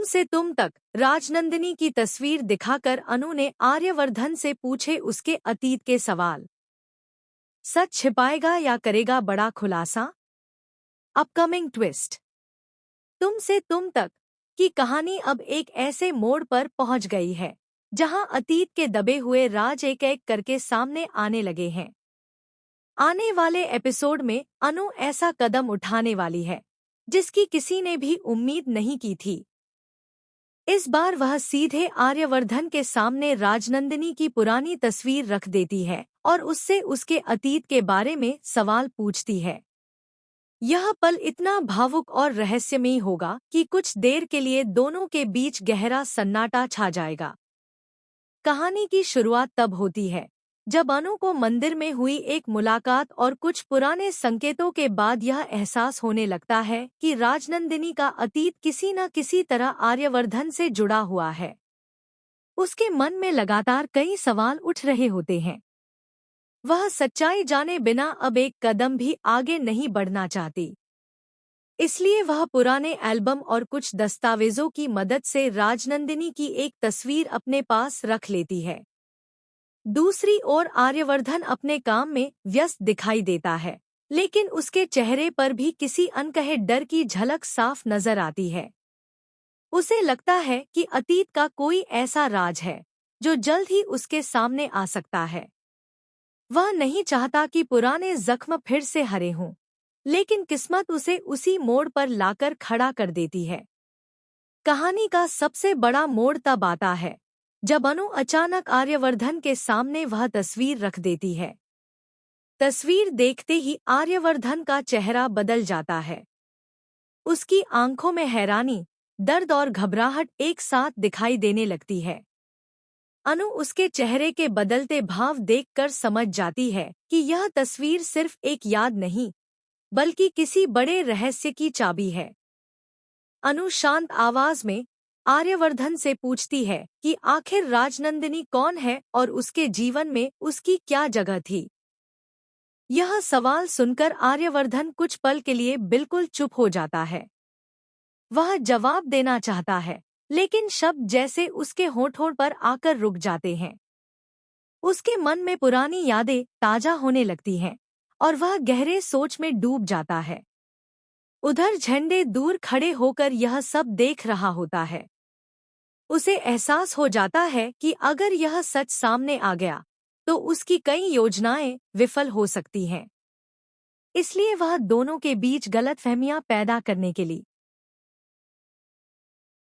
से तुम तक राजनंदिनी की तस्वीर दिखाकर अनु ने आर्यवर्धन से पूछे उसके अतीत के सवाल। सच छिपाएगा या करेगा बड़ा खुलासा? Upcoming twist. तुम से तुम तक की कहानी अब एक ऐसे मोड़ पर पहुंच गई है जहां अतीत के दबे हुए राज एक एक करके सामने आने लगे हैं। आने वाले एपिसोड में अनु ऐसा कदम उठाने वाली है जिसकी किसी ने भी उम्मीद नहीं की थी। इस बार वह सीधे आर्यवर्धन के सामने राजनंदिनी की पुरानी तस्वीर रख देती है और उससे उसके अतीत के बारे में सवाल पूछती है। यह पल इतना भावुक और रहस्यमयी होगा कि कुछ देर के लिए दोनों के बीच गहरा सन्नाटा छा जाएगा। कहानी की शुरुआत तब होती है जब अनु को मंदिर में हुई एक मुलाकात और कुछ पुराने संकेतों के बाद यह एहसास होने लगता है कि राजनंदिनी का अतीत किसी न किसी तरह आर्यवर्धन से जुड़ा हुआ है। उसके मन में लगातार कई सवाल उठ रहे होते हैं। वह सच्चाई जाने बिना अब एक कदम भी आगे नहीं बढ़ना चाहती। इसलिए वह पुराने एल्बम और कुछ दस्तावेजों की मदद से राजनंदिनी की एक तस्वीर अपने पास रख लेती है। दूसरी ओर आर्यवर्धन अपने काम में व्यस्त दिखाई देता है, लेकिन उसके चेहरे पर भी किसी अनकहे डर की झलक साफ नजर आती है। उसे लगता है कि अतीत का कोई ऐसा राज है जो जल्द ही उसके सामने आ सकता है। वह नहीं चाहता कि पुराने जख्म फिर से हरे हों, लेकिन किस्मत उसे उसी मोड़ पर लाकर खड़ा कर देती है। कहानी का सबसे बड़ा मोड़ तब आता है जब अनु अचानक आर्यवर्धन के सामने वह तस्वीर रख देती है। तस्वीर देखते ही आर्यवर्धन का चेहरा बदल जाता है। उसकी आंखों में हैरानी, दर्द और घबराहट एक साथ दिखाई देने लगती है। अनु उसके चेहरे के बदलते भाव देखकर समझ जाती है कि यह तस्वीर सिर्फ एक याद नहीं, बल्कि किसी बड़े रहस्य की चाबी है। अनु शांत आवाज में आर्यवर्धन से पूछती है कि आखिर राजनंदिनी कौन है और उसके जीवन में उसकी क्या जगह थी। यह सवाल सुनकर आर्यवर्धन कुछ पल के लिए बिल्कुल चुप हो जाता है। वह जवाब देना चाहता है, लेकिन शब्द जैसे उसके होठों पर आकर रुक जाते हैं। उसके मन में पुरानी यादें ताजा होने लगती हैं और वह गहरे सोच में डूब जाता है। उधर झंडे दूर खड़े होकर यह सब देख रहा होता है। उसे एहसास हो जाता है कि अगर यह सच सामने आ गया तो उसकी कई योजनाएं विफल हो सकती हैं। इसलिए वह दोनों के बीच गलतफहमियां पैदा करने के लिए